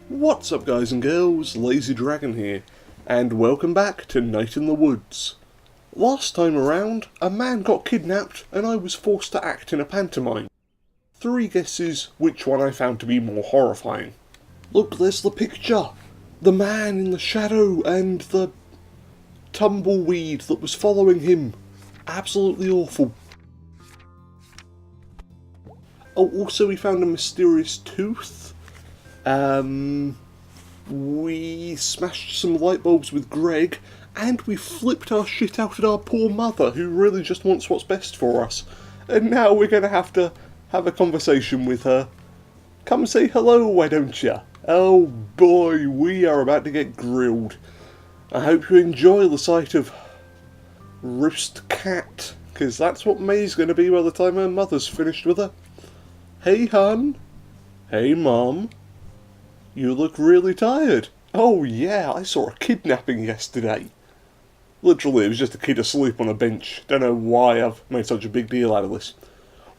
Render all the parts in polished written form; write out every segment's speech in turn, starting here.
What's up guys and girls, Lazy Dragon here, and welcome back to Night in the Woods. Last time around, a man got kidnapped and I was forced to act in a pantomime. 3 guesses which one I found to be more horrifying. Look, there's the picture! The man in the shadow and the tumbleweed that was following him. Absolutely awful. Oh, also we found a mysterious tooth. We smashed some light bulbs with Greg, and we flipped our shit out at our poor mother, who really just wants what's best for us. And now we're going to have a conversation with her. Come say hello, why don't ya? Oh boy, we are about to get grilled. I hope you enjoy the sight of roast cat, because that's what May's going to be by the time her mother's finished with her. Hey, hun. Hey, Mom. You look really tired. Oh yeah, I saw a kidnapping yesterday. Literally, it was just a kid asleep on a bench. Don't know why I've made such a big deal out of this.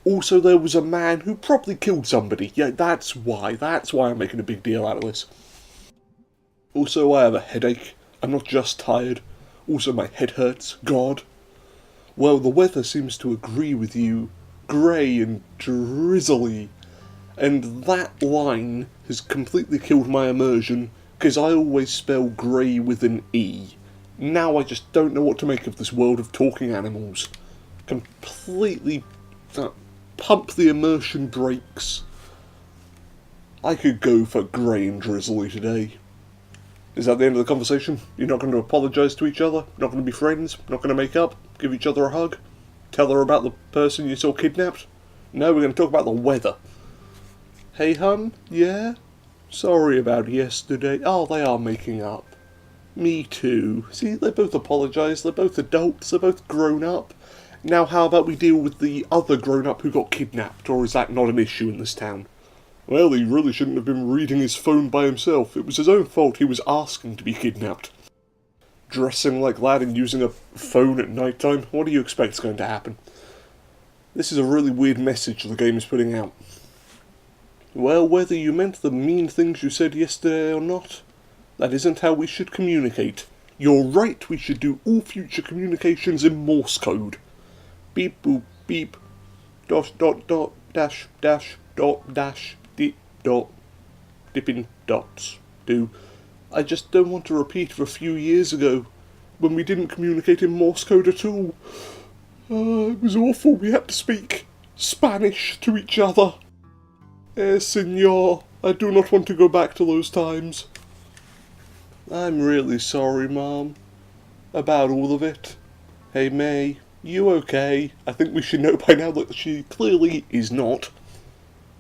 Also, there was a man who probably killed somebody. Yeah, that's why I'm making a big deal out of this. Also, I have a headache. I'm not just tired. Also, my head hurts. God. Well, the weather seems to agree with you. Grey and drizzly. And that line has completely killed my immersion, because I always spell grey with an E. Now I just don't know what to make of this world of talking animals. Completely pump the immersion brakes. I could go for grey and drizzly today. Is that the end of the conversation? You're not going to apologise to each other? Not going to be friends? Not going to make up? Give each other a hug? Tell her about the person you saw kidnapped? No, we're going to talk about the weather. Hey, hun? Yeah? Sorry about yesterday. Oh, they are making up. Me too. See, they both apologise. They're both adults. They're both grown up. Now, how about we deal with the other grown-up who got kidnapped, or is that not an issue in this town? Well, he really shouldn't have been reading his phone by himself. It was his own fault he was asking to be kidnapped. Dressing like that and using a phone at night time, what do you expect is going to happen? This is a really weird message the game is putting out. Well, whether you meant the mean things you said yesterday or not, that isn't how we should communicate. You're right, we should do all future communications in Morse code. Beep boop beep, dash dot dot, dash dash dot dash dip dot, dipping dots. I just don't want to repeat of a few years ago, when we didn't communicate in Morse code at all. It was awful, we had to speak Spanish to each other. Senor, I do not want to go back to those times. I'm really sorry, Mom, about all of it. Hey, May, you okay? I think we should know by now that she clearly is not.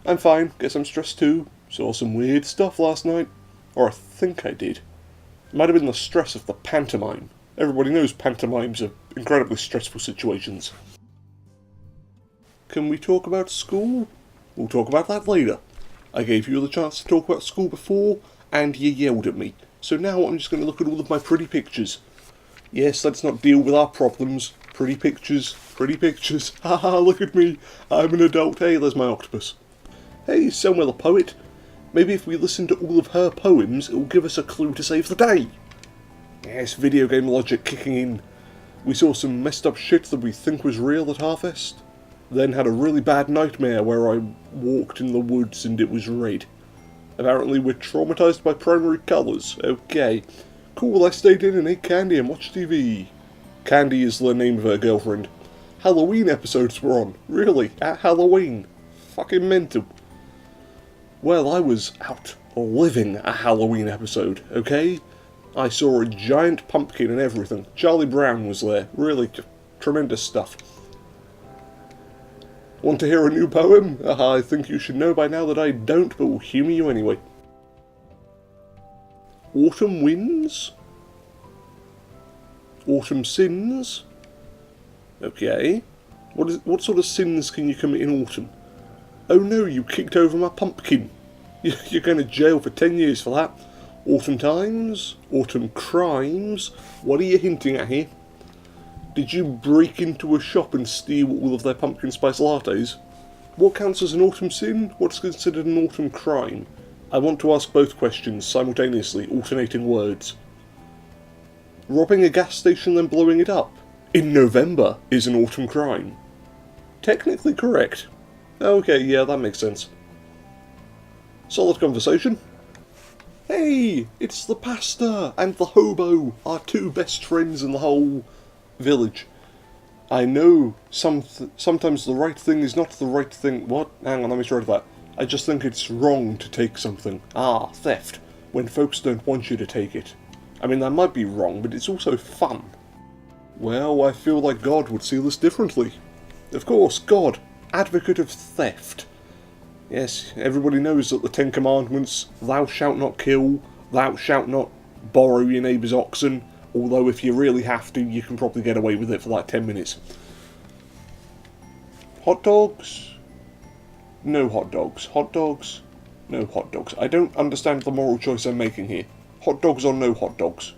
I'm fine, guess I'm stressed too. Saw some weird stuff last night. Or I think I did. It might have been the stress of the pantomime. Everybody knows pantomimes are incredibly stressful situations. Can we talk about school? We'll talk about that later. I gave you the chance to talk about school before, and you yelled at me. So now I'm just going to look at all of my pretty pictures. Yes, let's not deal with our problems. Pretty pictures, pretty pictures. Haha, look at me. I'm an adult. Hey, there's my octopus. Hey, Selma the poet. Maybe if we listen to all of her poems, it will give us a clue to save the day. Yes, video game logic kicking in. We saw some messed up shit that we think was real at Harvest. Then had a really bad nightmare where I walked in the woods and it was red. Apparently we're traumatised by primary colours. Okay. Cool, I stayed in and ate candy and watched TV. Candy is the name of her girlfriend. Halloween episodes were on. Really? At Halloween? Fucking mental. Well, I was out living a Halloween episode, okay? I saw a giant pumpkin and everything. Charlie Brown was there. Really, tremendous stuff. Want to hear a new poem? I think you should know by now that I don't, but will humour you anyway. Autumn winds? Autumn sins? Okay. What sort of sins can you commit in autumn? Oh no, you kicked over my pumpkin. You're going to jail for 10 years for that. Autumn times? Autumn crimes? What are you hinting at here? Did you break into a shop and steal all of their pumpkin spice lattes? What counts as an autumn sin? What's considered an autumn crime? I want to ask both questions simultaneously, alternating words. Robbing a gas station then blowing it up in November is an autumn crime. Technically correct. Okay, yeah, that makes sense. Solid conversation. Hey, it's the pastor and the hobo, our two best friends in the whole village. I know sometimes the right thing is not the right thing. What? Hang on, let me try that. I just think it's wrong to take something. Ah, theft. When folks don't want you to take it. I mean, that might be wrong, but it's also fun. Well, I feel like God would see this differently. Of course, God, advocate of theft. Yes, everybody knows that the Ten Commandments, thou shalt not kill, thou shalt not borrow your neighbour's oxen, although if you really have to, you can probably get away with it for like 10 minutes. Hot dogs? No hot dogs. Hot dogs? No hot dogs. I don't understand the moral choice I'm making here. Hot dogs or no hot dogs?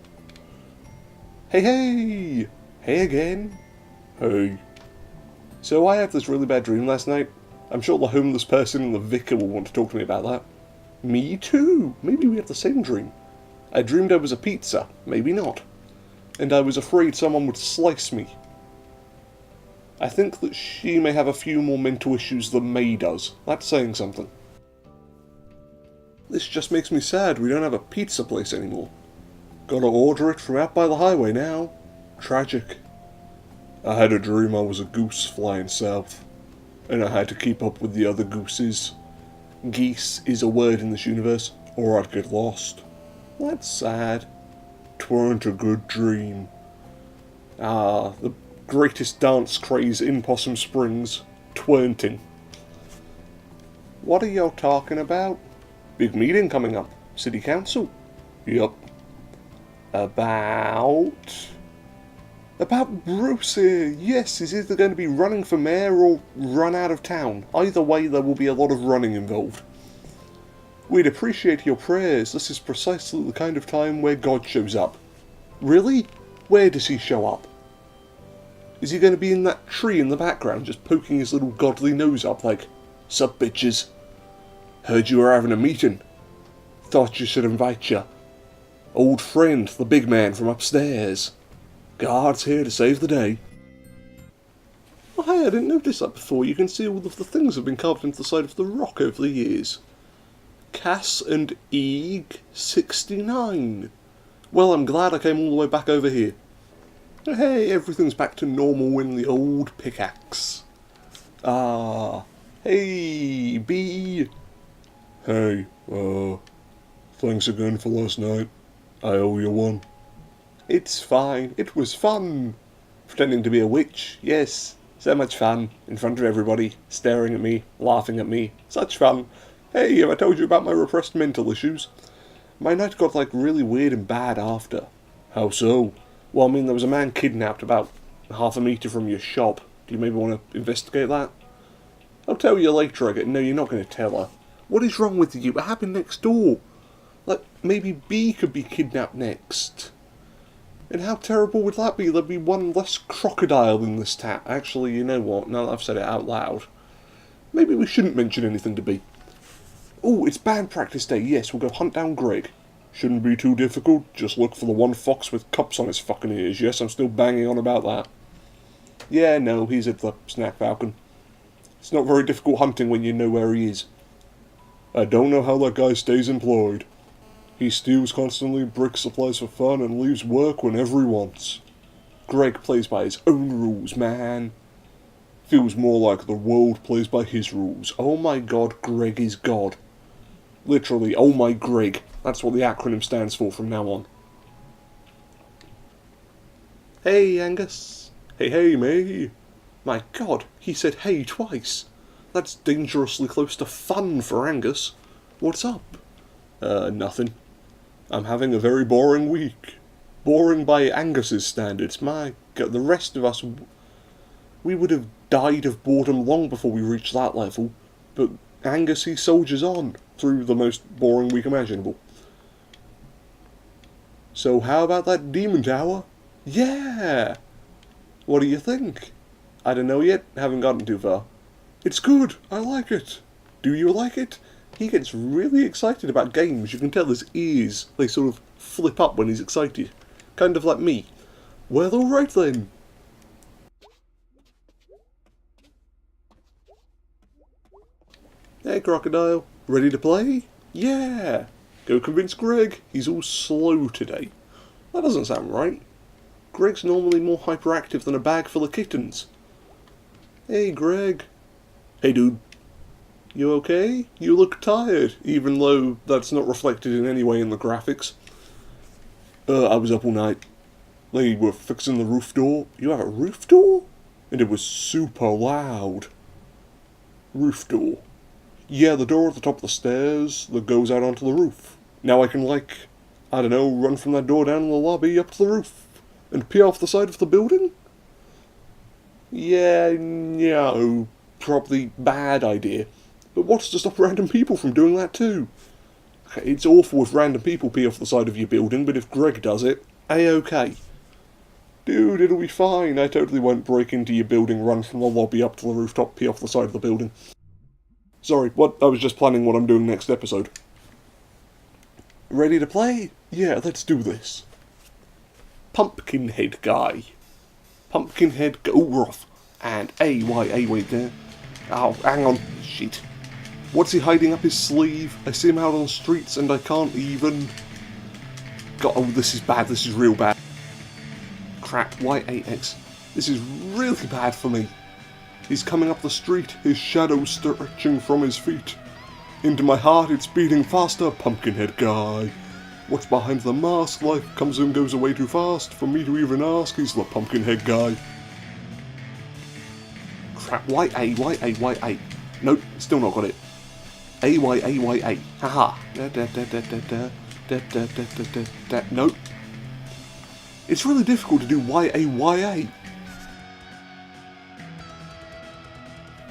Hey, hey! Hey again? Hey. So I had this really bad dream last night. I'm sure the homeless person and the vicar will want to talk to me about that. Me too! Maybe we had the same dream. I dreamed I was a pizza. Maybe not. And I was afraid someone would slice me. I think that she may have a few more mental issues than May does. That's saying something. This just makes me sad we don't have a pizza place anymore. Gotta order it from out by the highway now. Tragic. I had a dream I was a goose flying south, and I had to keep up with the other gooses. Geese is a word in this universe, or I'd get lost. That's sad. 'Tweren't a good dream. Ah, the greatest dance craze in Possum Springs, twernting. What are y'all talking about? Big meeting coming up. City Council. Yup. About Bruce here. Yes, he's either going to be running for mayor or run out of town. Either way, there will be a lot of running involved. We'd appreciate your prayers. This is precisely the kind of time where God shows up. Really? Where does he show up? Is he going to be in that tree in the background, just poking his little godly nose up like, "Sup, bitches? Heard you were having a meeting. Thought you should invite ya. Old friend, the big man from upstairs. God's here to save the day." Oh, hey, I didn't notice that before. You can see all of the things have been carved into the side of the rock over the years. Cass and Eeg 69. Well, I'm glad I came all the way back over here. Hey, everything's back to normal in the old pickaxe. Ah, hey, B. Hey, thanks again for last night. I owe you one. It's fine, it was fun. Pretending to be a witch, yes. So much fun, in front of everybody, staring at me, laughing at me. Such fun. Hey, have I told you about my repressed mental issues? My night got, like, really weird and bad after. How so? Well, I mean, there was a man kidnapped about half a metre from your shop. Do you maybe want to investigate that? I'll tell you later, I get. No, you're not going to tell her. What is wrong with you? It happened next door. Like, maybe B could be kidnapped next. And how terrible would that be? There'd be one less crocodile in this tap. Actually, you know what? Now that I've said it out loud, maybe we shouldn't mention anything to B. Oh, it's band practice day. Yes, we'll go hunt down Greg. Shouldn't be too difficult. Just look for the one fox with cups on his fucking ears. Yes, I'm still banging on about that. Yeah, no, he's at the Snack Falcon. It's not very difficult hunting when you know where he is. I don't know how that guy stays employed. He steals constantly, bricks supplies for fun, and leaves work whenever he wants. Greg plays by his own rules, man. Feels more like the world plays by his rules. Oh my god, Greg is God. Literally, oh my Greg. That's what the acronym stands for from now on. Hey, Angus. Hey, hey, May. My god, he said hey twice. That's dangerously close to fun for Angus. What's up? Nothing. I'm having a very boring week. Boring by Angus's standards. My god, the rest of us, we would have died of boredom long before we reached that level. But Angus, he soldiers on through the most boring week imaginable. So how about that Demon Tower? Yeah! What do you think? I don't know yet, haven't gotten too far. It's good, I like it. Do you like it? he gets really excited about games. You can tell his ears, they sort of flip up when he's excited. Kind of like me. Well, alright then. Hey, Crocodile. Ready to play? Yeah! Go convince Greg. He's all slow today. That doesn't sound right. Greg's normally more hyperactive than a bag full of kittens. Hey, Greg. Hey, dude. You okay? You look tired, even though that's not reflected in any way in the graphics. I was up all night. They were fixing the roof door. You have a roof door? And it was super loud. Roof door. Yeah, the door at the top of the stairs that goes out onto the roof. Now I can, like, I don't know, run from that door down in the lobby up to the roof and pee off the side of the building? Yeah, no, probably bad idea. But what's to stop random people from doing that too? It's awful if random people pee off the side of your building, but if Greg does it, A-okay. Dude, it'll be fine. I totally won't break into your building, run from the lobby up to the rooftop, pee off the side of the building. Sorry, what? I was just planning what I'm doing next episode. Ready to play? Yeah, let's do this. Pumpkinhead guy. Pumpkinhead go rough. And wait there. Oh, hang on. Shit. What's he hiding up his sleeve? I see him out on the streets and I can't even... God, oh, this is bad. This is real bad. Crap, Y8X. This is really bad for me. He's coming up the street, his shadow stretching from his feet. Into my heart it's beating faster, Pumpkinhead guy. What's behind the mask? Life comes and goes away too fast for me to even ask. He's the Pumpkinhead guy. Crap, Y-A. Nope, still not got it. A. Haha. Nope. It's really difficult to do Y-A.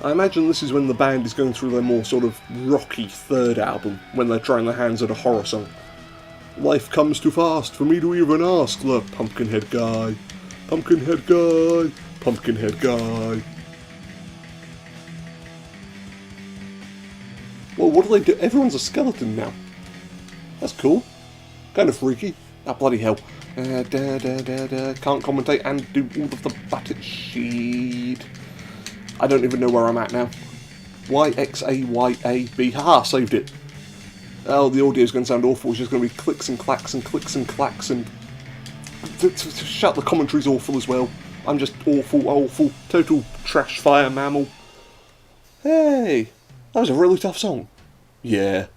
I imagine this is when the band is going through their more sort of rocky third album, when they're trying their hands at a horror song. Life comes too fast for me to even ask the Pumpkinhead guy. Pumpkinhead guy. Pumpkinhead guy. Well, what do they do? Everyone's a skeleton now. That's cool. Kind of freaky. Ah, bloody hell. Can't commentate and do all of the button sheet. I don't even know where I'm at now. YXAYAB. Haha, saved it. Oh, the audio's going to sound awful. It's just going to be clicks and clacks and clicks and clacks and... Shut, the commentary's awful as well. I'm just awful. Total trash fire mammal. Hey, that was a really tough song. Yeah.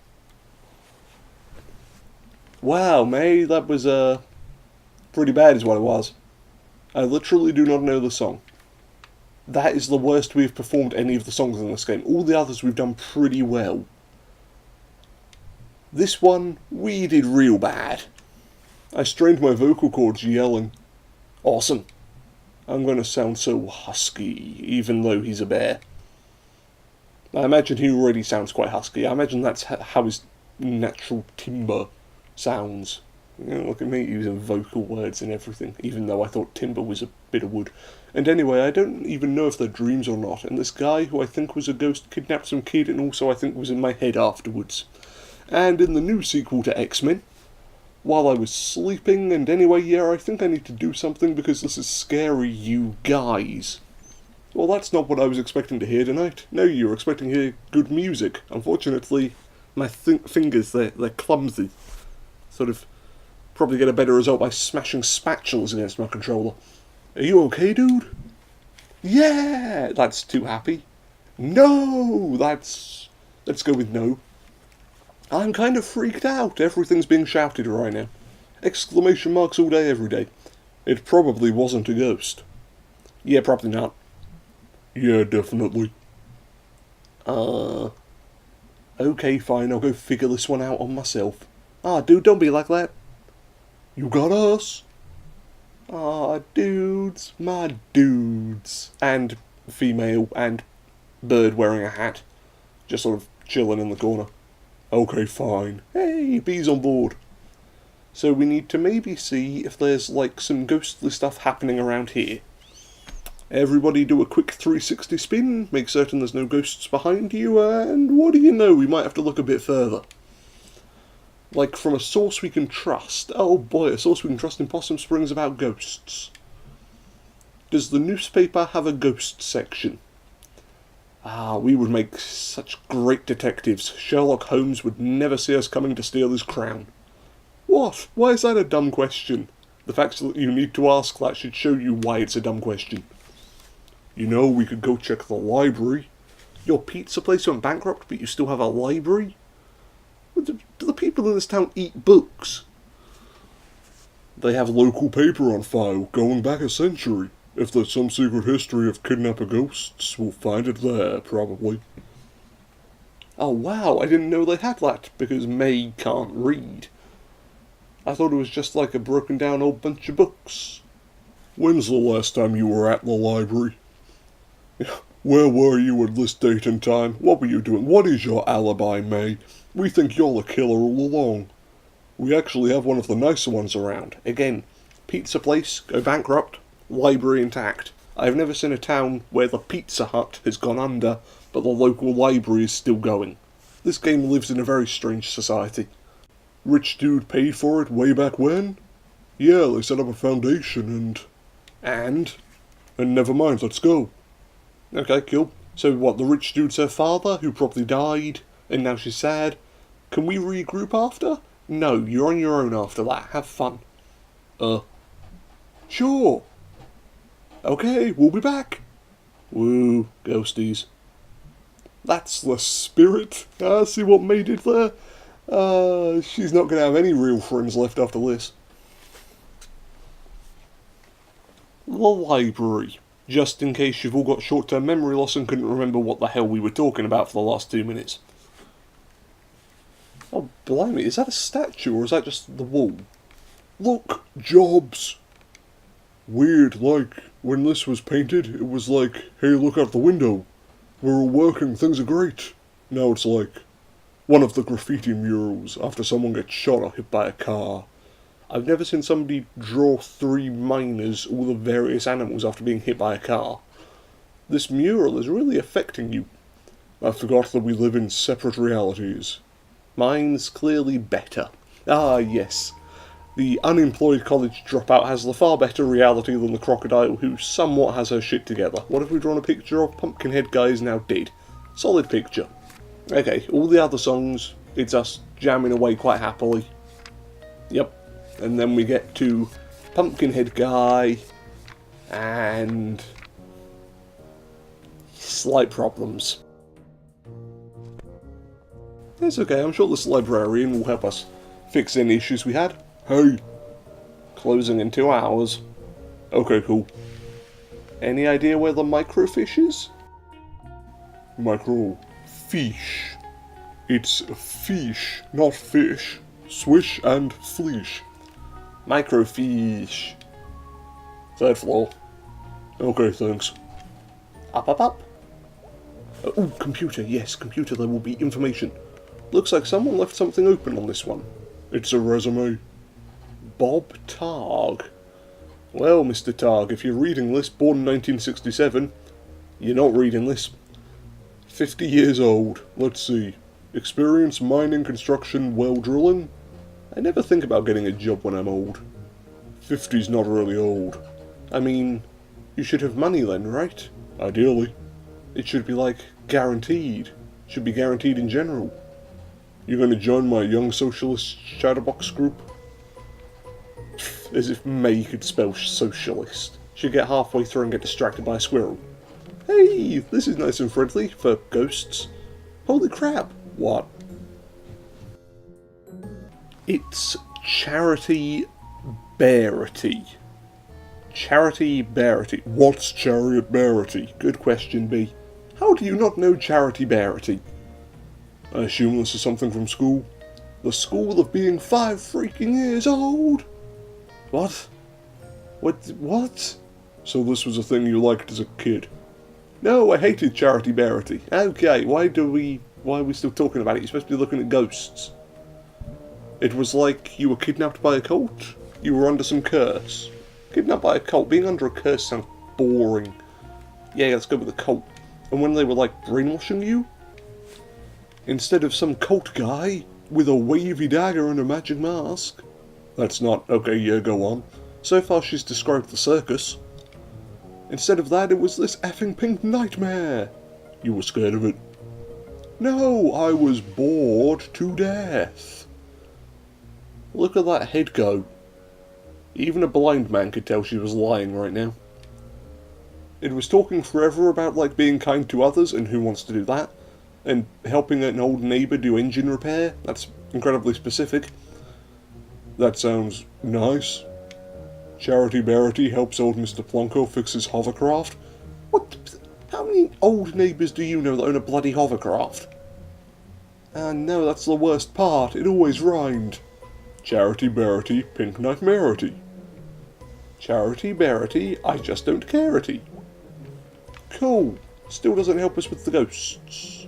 Wow, May, that was, pretty bad is what it was. I literally do not know the song. That is the worst we've performed any of the songs in this game. All the others we've done pretty well. This one, we did real bad. I strained my vocal cords yelling. Awesome. I'm going to sound so husky, even though he's a bear. I imagine he already sounds quite husky. I imagine that's how his natural timbre sounds. You know, look at me using vocal words and everything, even though I thought timber was a bit of wood. And anyway, I don't even know if they're dreams or not, and this guy, who I think was a ghost, kidnapped some kid, and also I think was in my head afterwards. And in the new sequel to X-Men, while I was sleeping, and anyway, yeah, I think I need to do something because this is scary, you guys. Well, that's not what I was expecting to hear tonight. No, you were expecting to hear good music. Unfortunately, my fingers, they're clumsy. Sort of probably get a better result by smashing spatulas against my controller. Are you okay, dude? Yeah! That's too happy. No! Let's go with no. I'm kind of freaked out. Everything's being shouted right now. Exclamation marks all day, every day. It probably wasn't a ghost. Yeah, probably not. Yeah, definitely. Okay, fine, I'll go figure this one out on myself. Ah, dude, don't be like that. You got us. Ah, dudes, my dudes. And female, and bird wearing a hat. Just sort of chilling in the corner. Okay, fine. Hey, bees on board. So we need to maybe see if there's, like, some ghostly stuff happening around here. Everybody do a quick 360 spin, make certain there's no ghosts behind you, and what do you know, we might have to look a bit further. Like, from a source we can trust. Oh boy, a source we can trust in Possum Springs about ghosts. Does the newspaper have a ghost section? Ah, we would make such great detectives. Sherlock Holmes would never see us coming to steal his crown. What? Why is that a dumb question? The fact that you need to ask that should show you why it's a dumb question. You know, we could go check the library. Your pizza place went bankrupt, but you still have a library? Do the people in this town eat books? They have local paper on file, going back a century. If there's some secret history of kidnapper ghosts, we'll find it there, probably. Oh wow, I didn't know they had that, because May can't read. I thought it was just like a broken down old bunch of books. When's the last time you were at the library? Where were you at this date and time? What were you doing? What is your alibi, May? We think you're the killer all along. We actually have one of the nicer ones around. Again, pizza place, go bankrupt, library intact. I've never seen a town where the Pizza Hut has gone under, but the local library is still going. This game lives in a very strange society. Rich dude paid for it way back when? Yeah, they set up a foundation and never mind, let's go. Okay, cool. So what, the rich dude's her father, who probably died, and now she's sad? Can we regroup after? No, you're on your own after that. Have fun. Sure. Okay, we'll be back. Woo, ghosties. That's the spirit. See what May did there? She's not going to have any real friends left after this. The library. Just in case you've all got short-term memory loss and couldn't remember what the hell we were talking about for the last 2 minutes. Oh, blimey, is that a statue or is that just the wall? Look, jobs! Weird, like, when this was painted, it was like, hey, look out the window. We're all working, things are great. Now it's like one of the graffiti murals after someone gets shot or hit by a car. I've never seen somebody draw 3 miners, all the various animals after being hit by a car. This mural is really affecting you. I forgot that we live in separate realities. Mine's clearly better. Ah, yes. The unemployed college dropout has the far better reality than the crocodile who somewhat has her shit together. What if we drawn a picture of Pumpkinhead guy is now dead? Solid picture. Okay, all the other songs, it's us jamming away quite happily. Yep. And then we get to Pumpkinhead guy and slight problems. It's okay, I'm sure this librarian will help us fix any issues we had. Hey! Closing in 2 hours. Okay, cool. Any idea where the microfiche is? Microfiche. It's fish, not fish. Swish and fleesh. Microfiche. 3rd floor. Okay, thanks. Up, up, up. Oh, computer, yes, computer, there will be information. Looks like someone left something open on this one. It's a resume. Bob Targ. Well, Mr. Targ, if you're reading this, born in 1967, you're not reading this. 50 years old. Let's see. Experience mining, construction, well drilling? I never think about getting a job when I'm old. 50's not really old. I mean, you should have money then, right? Ideally. It should be like, guaranteed. Should be guaranteed in general. You gonna join my Young Socialist chatterbox group? As if May could spell socialist. She'd get halfway through and get distracted by a squirrel. Hey, this is nice and friendly for ghosts. Holy crap, what? It's Charity Bearity. Charity Bearity. What's Chariot Bearity? Good question, B. How do you not know Charity Bearity? I assume this is something from school. The school of being 5 freaking years old? What? What? So this was a thing you liked as a kid? No, I hated Charity Bearity. Okay, why are we still talking about it? You're supposed to be looking at ghosts. It was like you were kidnapped by a cult? You were under some curse. Kidnapped by a cult. Being under a curse sounds boring. Yeah, let's go with the cult. And when they were, like, brainwashing you, instead of some cult guy with a wavy dagger and a magic mask. That's not... Okay, yeah, go on. So far she's described the circus. Instead of that, it was this effing pink nightmare. You were scared of it. No, I was bored to death. Look at that head go. Even a blind man could tell she was lying right now. It was talking forever about, like, being kind to others, and who wants to do that? And helping an old neighbour do engine repair. That's incredibly specific. That sounds nice. Charity Barity helps old Mr. Plonko fix his hovercraft. What? How many old neighbours do you know that own a bloody hovercraft? Ah, no, that's the worst part. It always rhymed. Charity Barity, Pink Nightmarity. Charity Barity, I just don't care-ity. Cool. Still doesn't help us with the ghosts.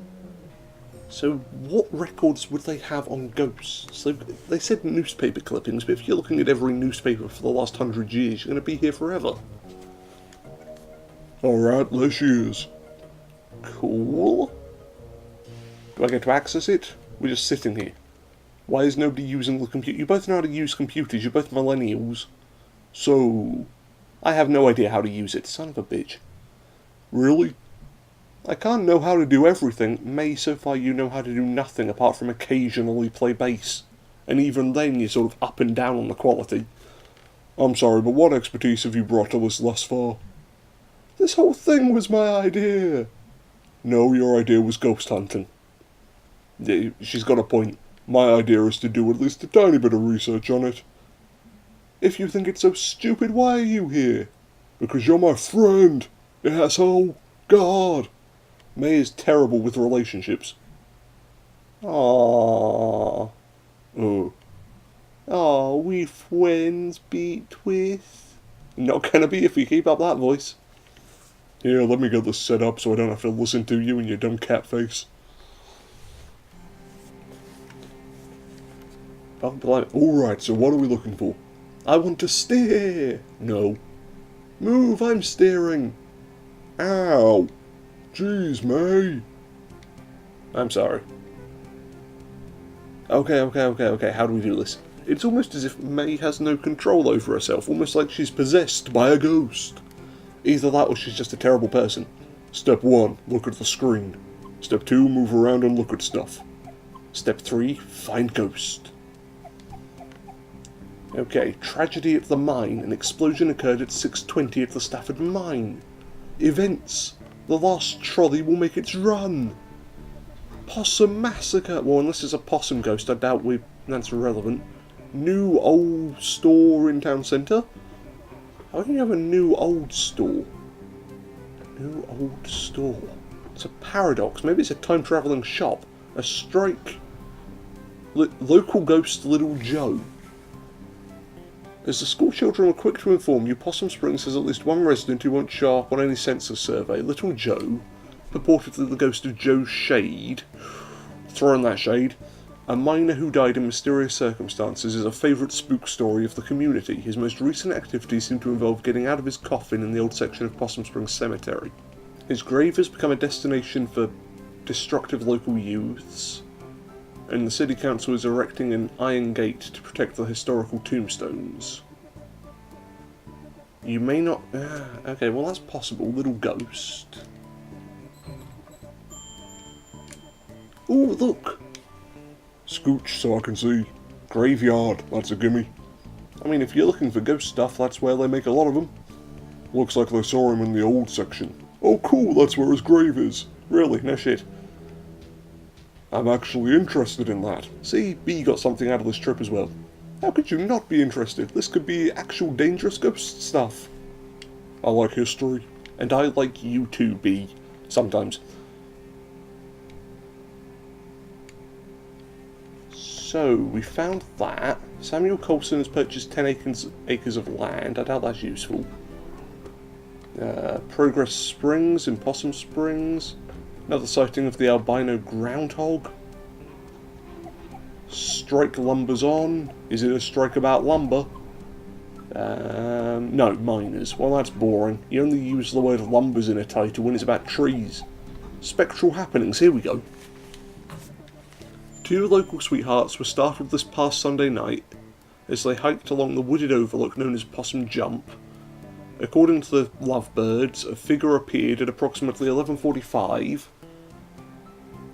So what records would they have on ghosts? They said newspaper clippings, but if you're looking at every newspaper for the last 100 years, you're going to be here forever. Alright, there she is. Cool. Do I get to access it? We're just sitting here. Why is nobody using the computer? You both know how to use computers, you're both millennials. So, I have no idea how to use it, son of a bitch. Really? I can't know how to do everything. May, so far you know how to do nothing apart from occasionally play bass. And even then you're sort of up and down on the quality. I'm sorry, but what expertise have you brought to us thus far? This whole thing was my idea. No, your idea was ghost hunting. Yeah, she's got a point. My idea is to do at least a tiny bit of research on it. If you think it's so stupid, why are you here? Because you're my friend, asshole. God. May is terrible with relationships. Aww. Oh. Aw, we friends beat with. Not gonna be if you keep up that voice. Here, let me get this set up so I don't have to listen to you and your dumb cat face. Alright, so what are we looking for? I want to steer! No. Move, I'm steering! Ow! Jeez, May! I'm sorry. Okay, how do we do this? It's almost as if May has no control over herself, almost like she's possessed by a ghost. Either that or she's just a terrible person. Step 1, look at the screen. Step 2, move around and look at stuff. Step 3, find ghost. Okay, tragedy at the mine. An explosion occurred at 6:20 at the Stafford mine. Events. The last trolley will make its run. Possum massacre. Well, unless it's a possum ghost, I doubt that's irrelevant. New old store in town centre. How can you have a new old store? New old store. It's a paradox. Maybe it's a time-travelling shop. A strike. Local ghost Little Joe. As the school children were quick to inform you, Possum Springs has at least one resident who won't show up on any census survey. Little Joe, purportedly the ghost of Joe Shade, throwing that shade, a miner who died in mysterious circumstances, is a favourite spook story of the community. His most recent activities seem to involve getting out of his coffin in the old section of Possum Springs Cemetery. His grave has become a destination for destructive local youths, and the city council is erecting an iron gate to protect the historical tombstones. You may not... okay, well that's possible. Little ghost. Ooh, look! Scooch so I can see. Graveyard, that's a gimme. I mean, if you're looking for ghost stuff, that's where they make a lot of them. Looks like they saw him in the old section. Oh cool, that's where his grave is. Really, no shit. I'm actually interested in that. See, B got something out of this trip as well. How could you not be interested? This could be actual dangerous ghost stuff. I like history. And I like you too, B. Sometimes. So, we found that. Samuel Colson has purchased 10 acres of land. I doubt that's useful. Progress Springs in Possum Springs. Another sighting of the albino groundhog. Strike lumber's on. Is it a strike about lumber? No, miners. Well, that's boring. You only use the word lumbers in a title when it's about trees. Spectral happenings, here we go. Two local sweethearts were startled this past Sunday night as they hiked along the wooded overlook known as Possum Jump. According to the lovebirds, a figure appeared at approximately 11:45,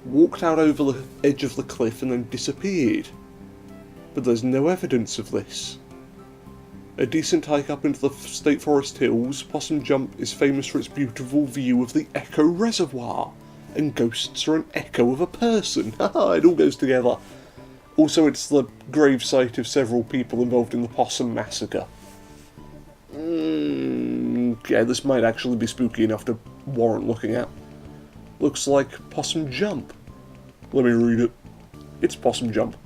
walked out over the edge of the cliff and then disappeared. But there's no evidence of this. A decent hike up into the State Forest Hills, Possum Jump is famous for its beautiful view of the Echo Reservoir, and ghosts are an echo of a person. Haha, it all goes together. Also, it's the gravesite of several people involved in the Possum Massacre. Yeah, this might actually be spooky enough to warrant looking at. Looks like Possum Jump. Let me read it. It's Possum Jump.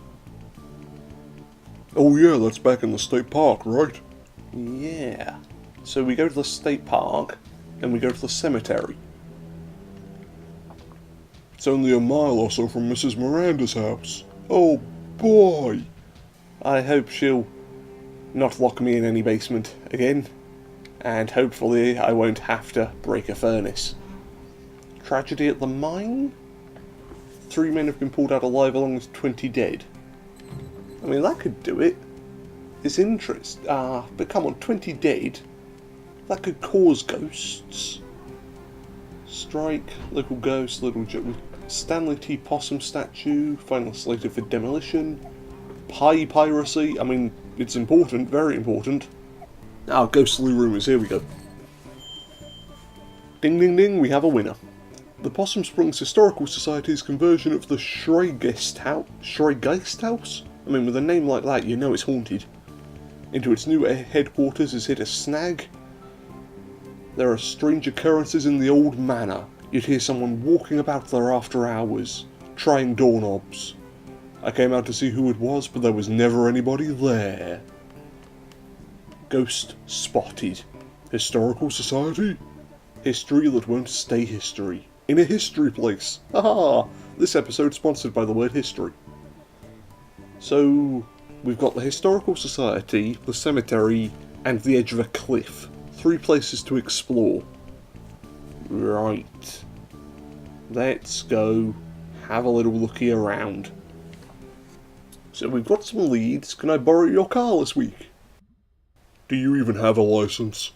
Oh yeah, that's back in the state park, right? Yeah. So we go to the state park, and we go to the cemetery. It's only a mile or so from Mrs. Miranda's house. Oh boy! I hope she'll not lock me in any basement again, and hopefully I won't have to break a furnace. Tragedy at the mine? 3 men have been pulled out alive along with 20 dead. I mean, that could do it. It's interest. But come on, 20 dead? That could cause ghosts. Strike, local ghost, little Stanley T. Possum statue, final slated for demolition. Pie piracy, I mean, it's important, very important. Ghostly rumours, here we go. Ding ding ding, we have a winner. The Possum Springs Historical Society's conversion of the Schreigeist House? I mean, with a name like that, you know it's haunted. Into its new headquarters has hit a snag. There are strange occurrences in the old manor. You'd hear someone walking about there after hours, trying doorknobs. I came out to see who it was, but there was never anybody there. Ghost spotted. Historical Society? History that won't stay history. In a history place. Haha! This episode sponsored by the word history. So, we've got the Historical Society, the cemetery, and the edge of a cliff. 3 places to explore. Right. Let's go have a little looky around. So we've got some leads. Can I borrow your car this week? Do you even have a license?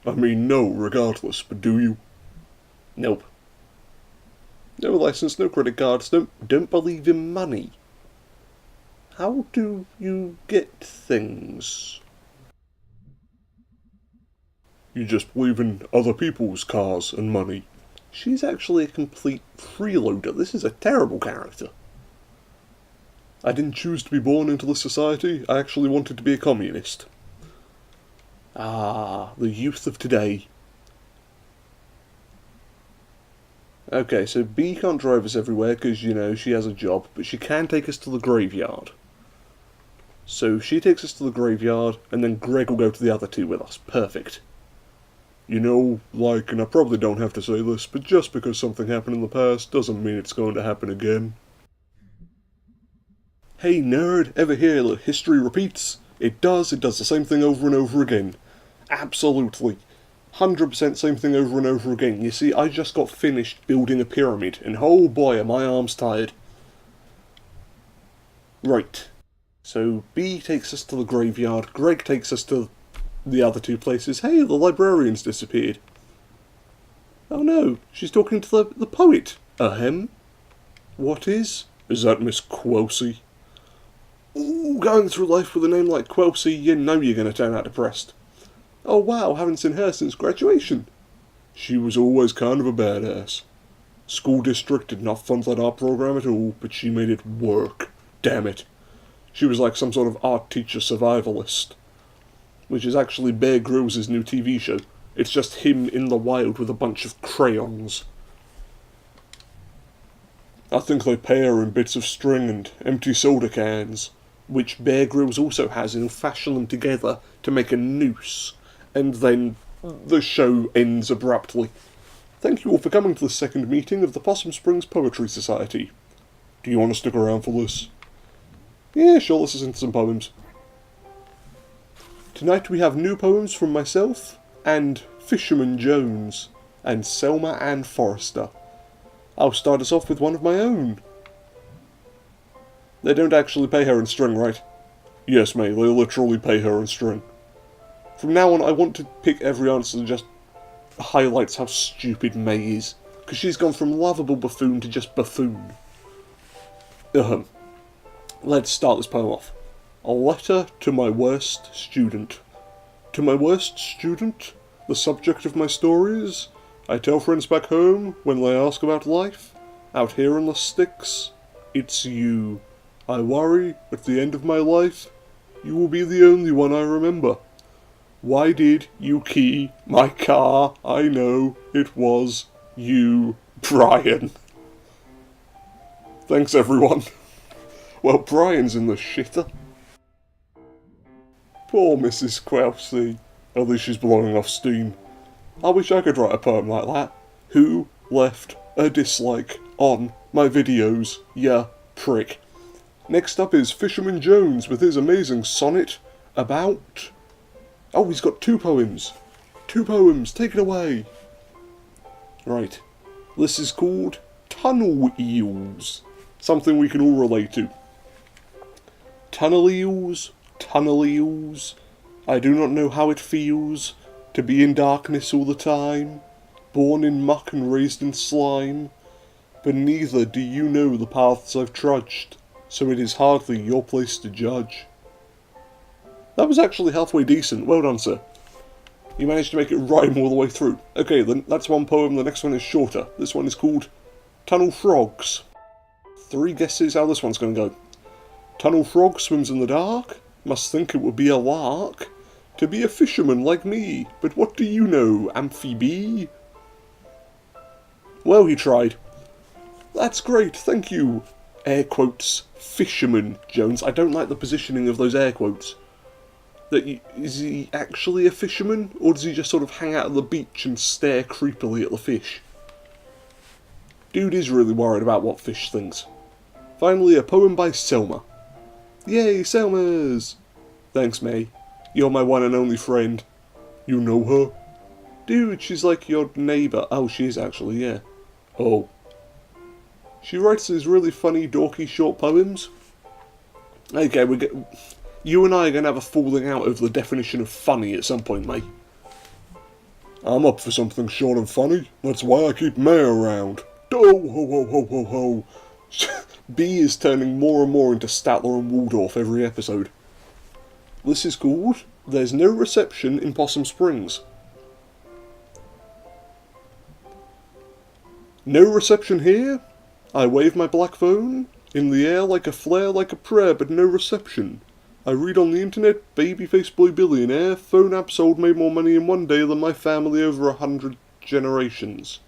I mean, no, regardless, but do you? Nope. No license, no credit cards, don't believe in money. How do you get things? You just believe in other people's cars and money. She's actually a complete freeloader. This is a terrible character. I didn't choose to be born into this society. I actually wanted to be a communist. Ah, the youth of today. Okay, so B can't drive us everywhere because, you know, she has a job, but she can take us to the graveyard. So she takes us to the graveyard, and then Greg will go to the other 2 with us. Perfect. You know, like, and I probably don't have to say this, but just because something happened in the past doesn't mean it's going to happen again. Hey nerd, ever hear that history repeats? It does the same thing over and over again. Absolutely. 100% same thing over and over again. You see, I just got finished building a pyramid, and oh boy are my arms tired. Right. So B takes us to the graveyard, Greg takes us to the other 2 places. Hey, the librarian's disappeared. Oh no, she's talking to the poet. Ahem. What is? Is that Miss Quilsey? Ooh, going through life with a name like Quilsey, you know you're going to turn out depressed. Oh wow, haven't seen her since graduation. She was always kind of a badass. School district did not fund that art program at all, but she made it work. Damn it. She was like some sort of art teacher survivalist. Which is actually Bear Grylls' new TV show. It's just him in the wild with a bunch of crayons. I think they pay her in bits of string and empty soda cans, which Bear Grylls also has, and fashion them together to make a noose. And then the show ends abruptly. Thank you all for coming to the second meeting of the Possum Springs Poetry Society. Do you want to stick around for this? Yeah, sure, let's listen to some poems. Tonight we have new poems from myself, and Fisherman Jones, and Selma Ann Forrester. I'll start us off with one of my own. They don't actually pay her in string, right? Yes, mate, they literally pay her in string. From now on, I want to pick every answer that just highlights how stupid May is, because she's gone from lovable buffoon to just buffoon. Ahem. Let's start this poem off. A letter to my worst student. To my worst student, the subject of my stories, I tell friends back home when they ask about life. Out here in the sticks, it's you. I worry, at the end of my life, you will be the only one I remember. Why did you key my car? I know it was you, Brian. Thanks, everyone. Well, Brian's in the shitter. Poor Mrs. Quelsey. At least she's blowing off steam. I wish I could write a poem like that. Who left a dislike on my videos, ya prick? Next up is Fisherman Jones with his amazing sonnet about... Oh, he's got 2 poems. 2 poems, take it away. Right. This is called Tunnel Eels. Something we can all relate to. Tunnel eels, I do not know how it feels to be in darkness all the time, born in muck and raised in slime, but neither do you know the paths I've trudged, so it is hardly your place to judge. That was actually halfway decent, well done, sir. You managed to make it rhyme all the way through. Okay, then that's one poem, the next one is shorter. This one is called Tunnel Frogs. 3 guesses how this one's going to go. Tunnel frog swims in the dark, must think it would be a lark to be a fisherman like me, but what do you know, amphibie? Well, he tried. That's great, thank you. Air quotes, Fisherman Jones. I don't like the positioning of those air quotes. Is he actually a fisherman, or does he just sort of hang out at the beach and stare creepily at the fish? Dude is really worried about what fish thinks. Finally, a poem by Selma. Yay, Selmas! Thanks, May. You're my one and only friend. You know her? Dude, she's like your neighbour. Oh, she is actually, yeah. Oh. She writes these really funny, dorky short poems. Okay, you and I are going to have a falling out over the definition of funny at some point, May. I'm up for something short and funny. That's why I keep May around. Oh, ho, ho, ho, ho, ho. B is turning more and more into Statler and Waldorf every episode. This is called There's No Reception in Possum Springs. No reception here? I wave my black phone, in the air like a flare, like a prayer, but no reception. I read on the internet, babyface boy billionaire, phone app sold made more money in one day than my family over 100 generations.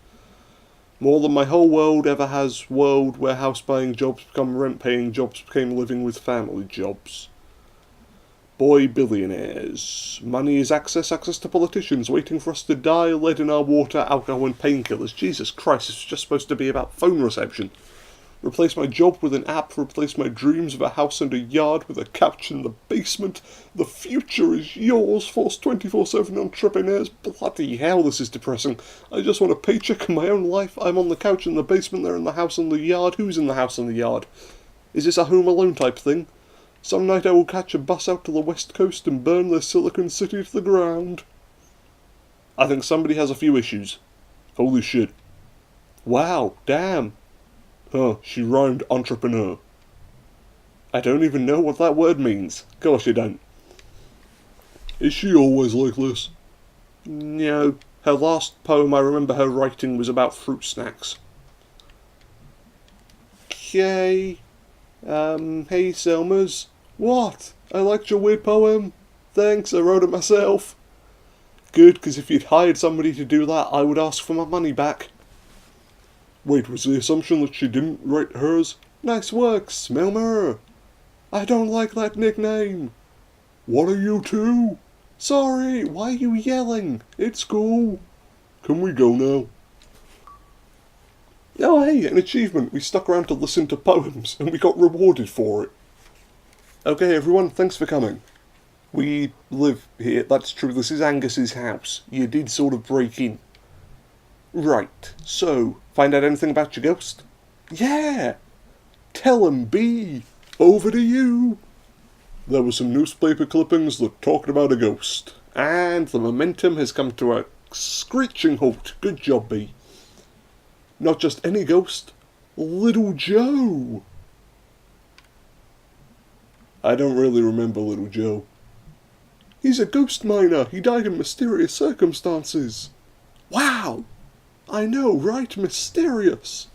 More than my whole world ever has, world where house buying jobs become rent paying jobs became living with family jobs. Boy billionaires. Money is access to politicians waiting for us to die, lead in our water, alcohol and painkillers. Jesus Christ, it's just supposed to be about phone reception. Replace my job with an app, replace my dreams of a house and a yard with a couch in the basement. The future is yours, force 24/7 entrepreneurs. Bloody hell, this is depressing. I just want a paycheck in my own life. I'm on the couch in the basement, they're in the house and the yard. Who's in the house and the yard? Is this a Home Alone type thing? Some night I will catch a bus out to the west coast and burn the Silicon City to the ground. I think somebody has a few issues. Holy shit. Wow, damn. Huh, she rhymed entrepreneur. I don't even know what that word means. Gosh, you don't. Is she always like this? No. Her last poem I remember her writing was about fruit snacks. Okay. Hey Selmas. What? I liked your weird poem. Thanks, I wrote it myself. Good, because if you'd hired somebody to do that, I would ask for my money back. Wait, was the assumption that she didn't write hers? Nice work, Smelmer. I don't like that nickname. What are you two? Sorry, why are you yelling? It's cool. Can we go now? Oh hey, an achievement. We stuck around to listen to poems, and we got rewarded for it. Okay everyone, thanks for coming. We live here, that's true, this is Angus's house. You did sort of break in. Right, so, find out anything about your ghost? Yeah! Tell 'em, B! Over to you! There were some newspaper clippings that talked about a ghost, and the momentum has come to a screeching halt. Good job, B. Not just any ghost, Little Joe! I don't really remember Little Joe. He's a ghost miner. He died in mysterious circumstances. Wow! I know, right? Mysterious.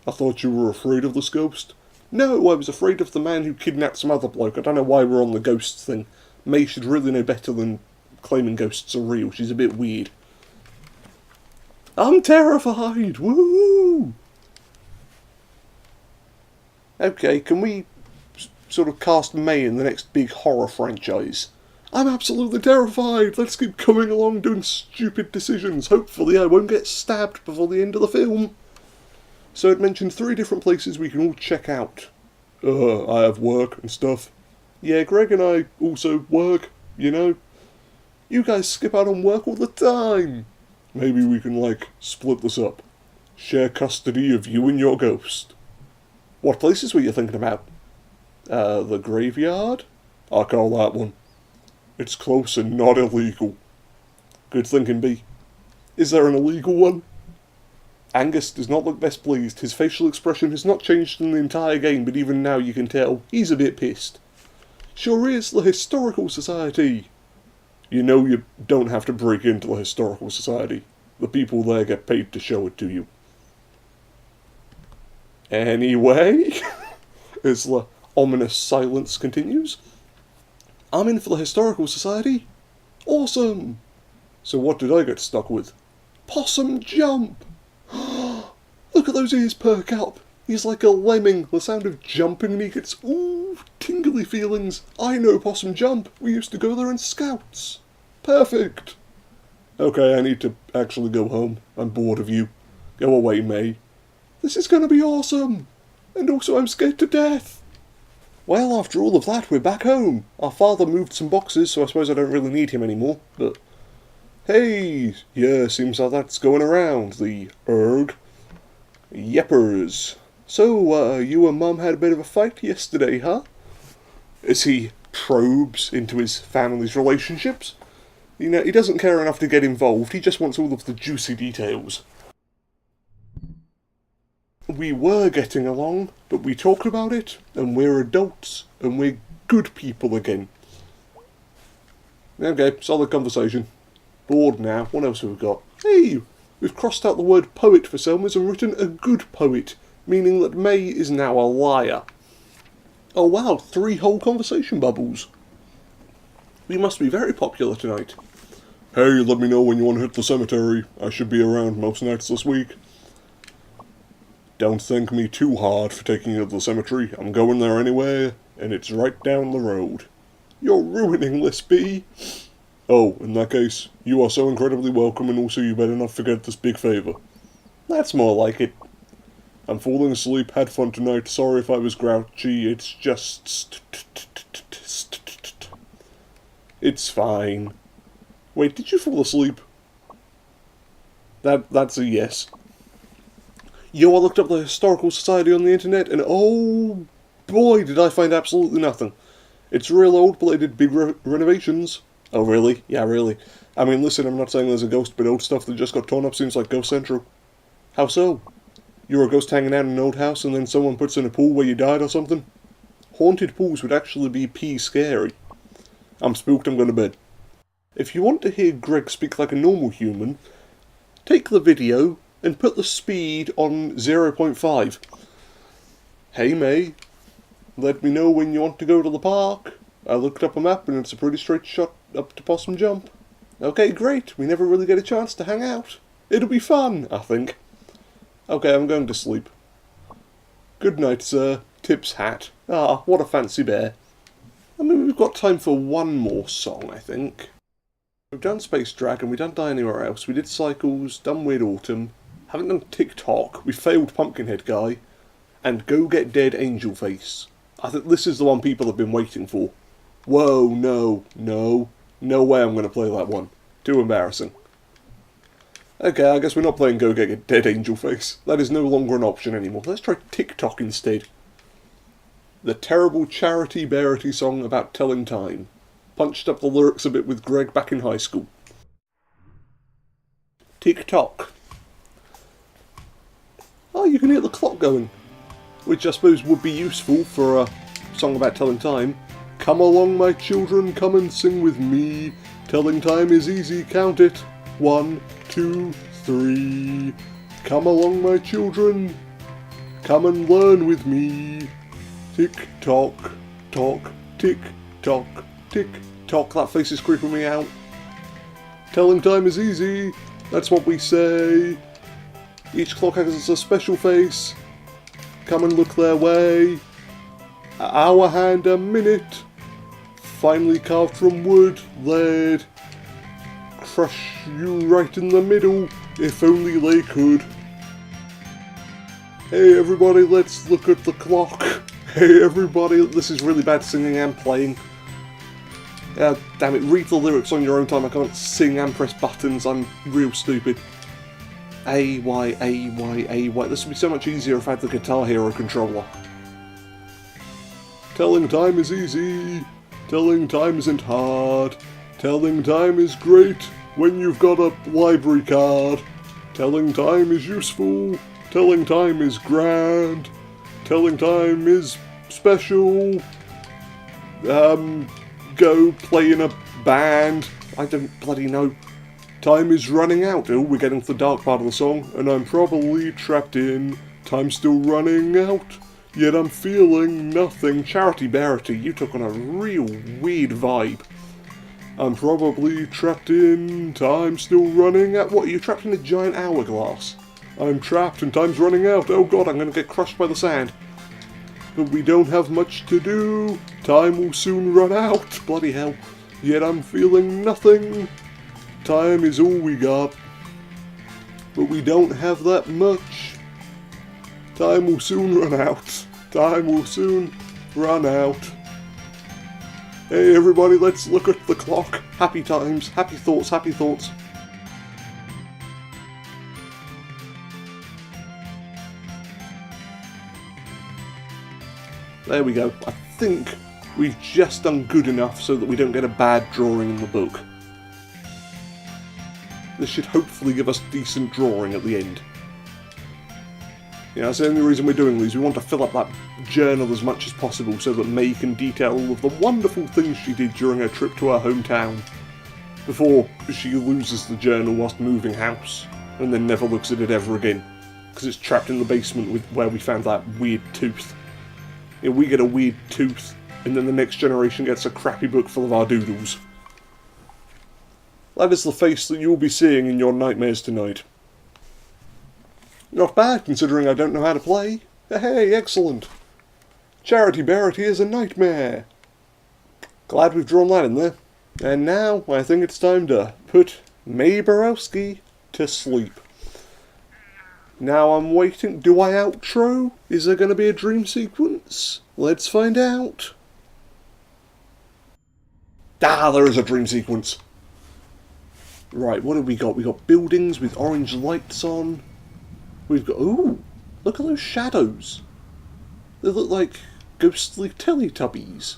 I thought you were afraid of this ghost. No, I was afraid of the man who kidnapped some other bloke. I don't know why we're on the ghosts thing. May should really know better than claiming ghosts are real. She's a bit weird. I'm terrified! Woo! Okay, can we sort of cast May in the next big horror franchise? I'm absolutely terrified! Let's keep coming along doing stupid decisions. Hopefully I won't get stabbed before the end of the film. So it mentioned 3 different places we can all check out. I have work and stuff. Yeah, Greg and I also work, you know. You guys skip out on work all the time. Maybe we can, like, split this up. Share custody of you and your ghost. What places were you thinking about? The graveyard? I call that one. It's close and not illegal. Good thinking, B. Is there an illegal one? Angus does not look best pleased. His facial expression has not changed in the entire game, but even now you can tell he's a bit pissed. Sure is the Historical Society. You know you don't have to break into the Historical Society. The people there get paid to show it to you. Anyway, as the ominous silence continues, I'm in for the Historical Society. Awesome! So what did I get stuck with? Possum Jump! Look at those ears perk up. He's like a lemming. The sound of jumping and he gets, ooh, tingly feelings. I know Possum Jump. We used to go there in Scouts. Perfect. Okay, I need to actually go home. I'm bored of you. Go away, May. This is going to be awesome. And also I'm scared to death. Well, after all of that, we're back home. Our father moved some boxes, so I suppose I don't really need him anymore, but... Hey! Yeah, seems like that's going around, the erg. Yeppers. So, you and Mum had a bit of a fight yesterday, huh? As he probes into his family's relationships. You know, he doesn't care enough to get involved, he just wants all of the juicy details. We were getting along, but we talked about it, and we're adults, and we're good people again. Okay, solid conversation. Bored now, what else have we got? Hey, we've crossed out the word poet for Selma's and written a good poet, meaning that May is now a liar. Oh wow, 3 whole conversation bubbles. We must be very popular tonight. Hey, let me know when you want to hit the cemetery. I should be around most nights this week. Don't thank me too hard for taking you to the cemetery. I'm going there anyway, and it's right down the road. You're ruining this, B. Oh, in that case, you are so incredibly welcome, and also you better not forget this big favour. That's more like it. I'm falling asleep, had fun tonight, sorry if I was grouchy, it's just... It's fine. Wait, did you fall asleep? That's a yes. Yo, I looked up the Historical Society on the internet, and oh boy, did I find absolutely nothing. It's real old, but they did big renovations. Oh, really? Yeah, really. I mean, listen, I'm not saying there's a ghost, but old stuff that just got torn up seems like Ghost Central. How so? You're a ghost hanging out in an old house, and then someone puts in a pool where you died or something? Haunted pools would actually be scary. I'm spooked, I'm going to bed. If you want to hear Greg speak like a normal human, take the video and put the speed on 0.5. Hey May, let me know when you want to go to the park. I looked up a map and it's a pretty straight shot up to Possum Jump. Okay, great, we never really get a chance to hang out. It'll be fun, I think. Okay, I'm going to sleep. Good night, sir. Tip's hat. Ah, what a fancy bear. I mean, we've got time for one more song, I think. We've done Space Dragon, we've done Die Anywhere Else, we did Cycles, done Weird Autumn, haven't done TikTok, we failed Pumpkinhead Guy, and Go Get Dead Angel Face. I think this is the one people have been waiting for. Whoa, no, no. No way I'm going to play that one. Too embarrassing. Okay, I guess we're not playing Go Get Your Dead Angel Face. That is no longer an option anymore. Let's try TikTok instead. The terrible Charity Bearity song about telling time. Punched up the lyrics a bit with Greg back in high school. TikTok. Oh, you can hear the clock going. Which I suppose would be useful for a song about telling time. Come along, my children, come and sing with me. Telling time is easy, count it. 1, 2, 3. Come along, my children, come and learn with me. Tick tock, tock, tick tock, tick tock. That face is creeping me out. Telling time is easy, that's what we say. Each clock has a special face. Come and look their way. An hour hand a minute. Finely carved from wood, lead. Crush you right in the middle, if only they could. Hey everybody, let's look at the clock. Hey everybody, this is really bad singing and playing. Damn it, read the lyrics on your own time. I can't sing and press buttons, I'm real stupid. A-Y, A-Y, A-Y. This would be so much easier if I had the Guitar Hero controller. Telling time is easy. Telling time isn't hard. Telling time is great when you've got a library card. Telling time is useful. Telling time is grand. Telling time is special. Go play in a band. I don't bloody know. Time is running out. Oh, we're getting to the dark part of the song, and I'm probably trapped in. Time's still running out. Yet I'm feeling nothing. Charity Bearity, you took on a real weird vibe. I'm probably trapped in. Time's still running out. What, are you trapped in a giant hourglass? I'm trapped and time's running out. Oh god, I'm going to get crushed by the sand. But we don't have much to do. Time will soon run out. Bloody hell. Yet I'm feeling nothing. Time is all we got. But we don't have that much. Time will soon run out. Time will soon run out. Hey everybody, let's look at the clock. Happy times, happy thoughts, happy thoughts. There we go. I think we've just done good enough so that we don't get a bad drawing in the book. This should hopefully give us decent drawing at the end. Yeah, that's the only reason we're doing these. We want to fill up that journal as much as possible so that May can detail all of the wonderful things she did during her trip to her hometown before she loses the journal whilst moving house and then never looks at it ever again because it's trapped in the basement with where we found that weird tooth. Yeah, we get a weird tooth and then the next generation gets a crappy book full of our doodles. That is the face that you'll be seeing in your nightmares tonight. Not bad, considering I don't know how to play. Hey, excellent. Charity Bearity is a nightmare. Glad we've drawn that in there. And now, I think it's time to put May Borowski to sleep. Now I'm waiting. Do I outro? Is there going to be a dream sequence? Let's find out. Ah, there is a dream sequence. Right, what have we got? We got buildings with orange lights on. We've got... Ooh! Look at those shadows! They look like ghostly Teletubbies.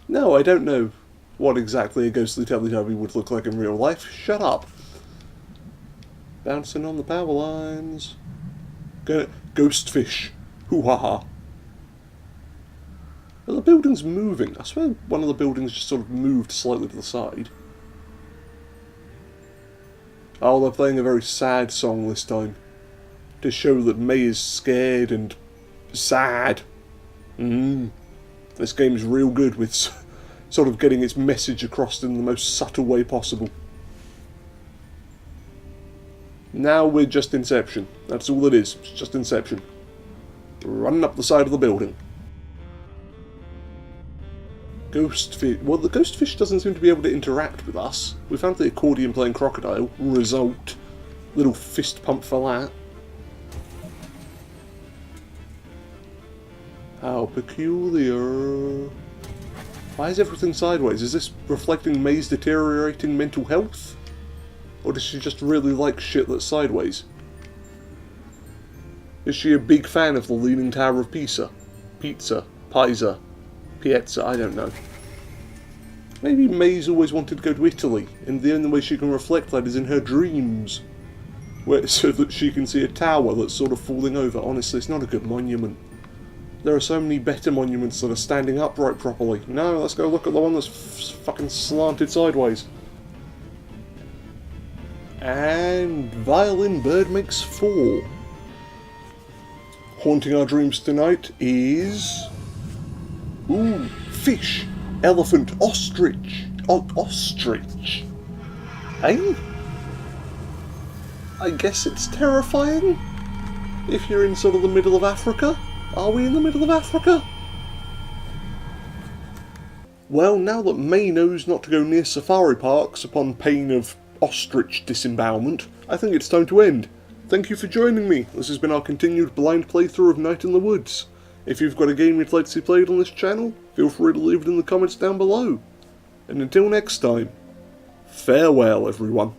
No, I don't know what exactly a ghostly Teletubby would look like in real life. Shut up! Bouncing on the power lines. Ghost fish. Hoo-ha-ha. Are the buildings moving? I swear one of the buildings just sort of moved slightly to the side. Oh, they're playing a very sad song this time. To show that May is scared and sad. This game's real good with sort of getting its message across in the most subtle way possible. Now we're just Inception. That's all it is. It's just Inception. Running up the side of the building. Ghostfish. Well, the ghostfish doesn't seem to be able to interact with us. We found the accordion playing crocodile. Result. Little fist pump for that. How peculiar. Why is everything sideways? Is this reflecting May's deteriorating mental health? Or does she just really like shit that's sideways? Is she a big fan of the Leaning Tower of Pisa? Pizza? Pisa? Piazza? I don't know. Maybe May's always wanted to go to Italy, and the only way she can reflect that is in her dreams. So that she can see a tower that's sort of falling over. Honestly, it's not a good monument. There are so many better monuments that are standing upright properly. No, let's go look at the one that's fucking slanted sideways. And Violin Bird makes 4. Haunting our dreams tonight is... Ooh, fish, elephant, ostrich. Ostrich. Hey? I guess it's terrifying? If you're in sort of the middle of Africa? Are we in the middle of Africa? Well, now that May knows not to go near safari parks upon pain of ostrich disembowelment, I think it's time to end. Thank you for joining me. This has been our continued blind playthrough of Night in the Woods. If you've got a game you'd like to see played on this channel, feel free to leave it in the comments down below. And until next time, farewell everyone.